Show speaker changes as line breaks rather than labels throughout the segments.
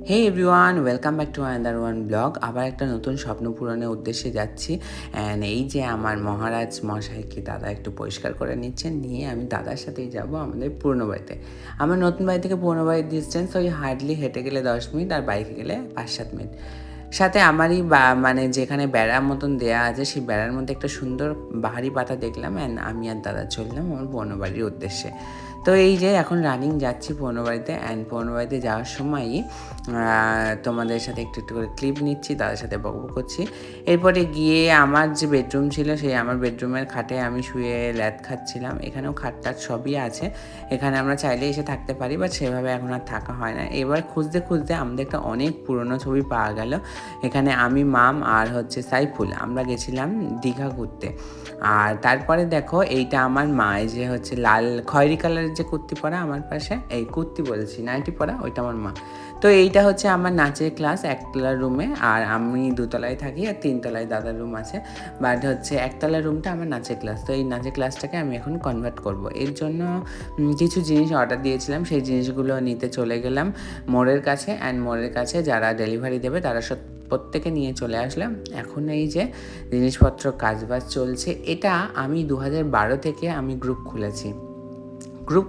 Hey everyone, welcome back to another one blog. আবার একটা নতুন স্বপ্ন পূরণের উদ্দেশ্যে যাচ্ছি। অ্যান্ড এই যে আমার মহারাজ মশাইকে দাদা একটু পরিষ্কার করে নিচ্ছেন, নিয়ে আমি দাদার সাথেই যাব আমাদের পুরনো বাড়িতে। আমার নতুন বাড়ি থেকে পুরনো বাড়ির ডিস্টেন্স ওই হার্ডলি হেঁটে গেলে 10 মিনিট, আর বাইকে গেলে 5-7 মিনিট। সাথে আমারই মানে যেখানে বেড়ার মতন দেয়া আছে, সেই বেড়ার মধ্যে একটা সুন্দর বাহারি পাতা দেখলাম, অ্যান্ড আমি আর দাদা চললাম আমার পুরনো বাড়ির উদ্দেশ্যে। তো এই যে এখন রানিং যাচ্ছি পুরনো বাড়িতে, অ্যান্ড পুরনো বাড়িতে যাওয়ার সময়ই তোমাদের সাথে একটু একটু করে ক্লিপ নিচ্ছি, তাদের সাথে বকবক করছি। এরপরে গিয়ে আমার যে বেডরুম ছিল, সেই আমার বেডরুমের খাটে আমি শুয়ে ল্যাদ খাচ্ছিলাম। এখানেও খাট টাট সবই আছে, এখানে আমরা চাইলে এসে থাকতে পারি, বাট সেভাবে এখন আর থাকা হয় না। এবার খুঁজতে খুঁজতে আমাদের একটা অনেক পুরনো ছবি পাওয়া গেল। এখানে আমি, মাম আর সাইফুল আমরা গেছিলাম দীঘা ঘুরতে। আর তারপরে দেখো, এইটা আমার মা, এই যে লাল খয়েরি কালারের যে কুর্তি পরা আমার পাশে, এই কুর্তি বলেছি, নাইটি পরা, ওইটা আমার মা। তো এইটা আমার নাচের ক্লাস, একতলার রুমে, আর আমি দোতলায় থাকি, আর 3তলায় দাদার রুম আছে। বাট একতলার রুমটা আমার নাচের ক্লাস। তো এই নাচের ক্লাসটাকে আমি এখন কনভার্ট করব। এর জন্য কিছু জিনিস অর্ডার দিয়েছিলাম, সেই জিনিসগুলো নিতে চলে গেলাম মোড়ের কাছে। অ্যান্ড মোড়ের কাছে যারা ডেলিভারি দেবে তারা প্রত্যেকে নিয়ে চলে আসলাম। এখন এই যে জিনিসপত্র কাজবাজ চলছে। এটা আমি 2012 থেকে আমি গ্রুপ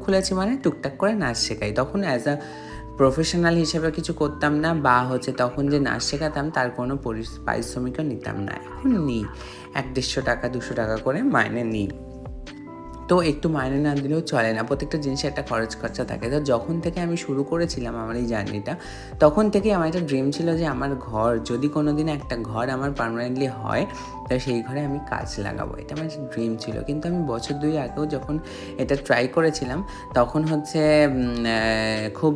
খুলেছি মানে টুকটাক করে নাচ শেখাই। তখন অ্যাজ আ প্রফেশনাল হিসেবে কিছু করতাম না, বা তখন যে নাচ শেখাতাম তার কোনো পারিশ্রমিকও নিতাম না। এখন নিই 150-150 টাকা 200 টাকা করে মাইনে নিই। তো একটু মাইনে না দিলেও চলে না, প্রত্যেকটা জিনিসে একটা খরচা থাকে। তো যখন থেকে আমি শুরু করেছিলাম আমার এই জার্নিটা, তখন থেকে আমার একটা ড্রিম ছিল যে আমার ঘর, যদি কোনো দিন একটা ঘর আমার পার্মানেন্টলি হয়, তো সেই ঘরে আমি কাজ লাগাবো। এটা আমার ড্রিম ছিল। কিন্তু আমি বছর 2 আগেও যখন এটা ট্রাই করেছিলাম, তখন খুব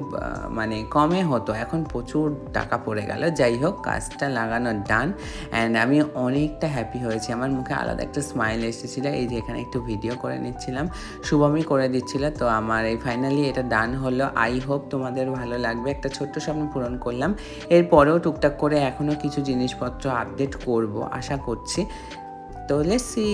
মানে কমে হতো, এখন প্রচুর টাকা পড়ে গেল। যাই হোক, কাজটা লাগানো ডান, অ্যান্ড আমি অনেকটা হ্যাপি হয়েছি। আমার মুখে আলাদা একটা স্মাইল এসেছিলো। এই যে এখানে একটু ভিডিও করে নিচ্ছিলাম, শুভমই করে দিচ্ছিল। তো আমার এই ফাইনালি এটা ডান হলো। আই হোপ তোমাদের ভালো লাগবে। একটা ছোট্ট স্বপ্ন পূরণ করলাম। এরপরেও টুকটাক করে এখনও কিছু জিনিসপত্র আপডেট করব আশা করছি। তো লেটস সি।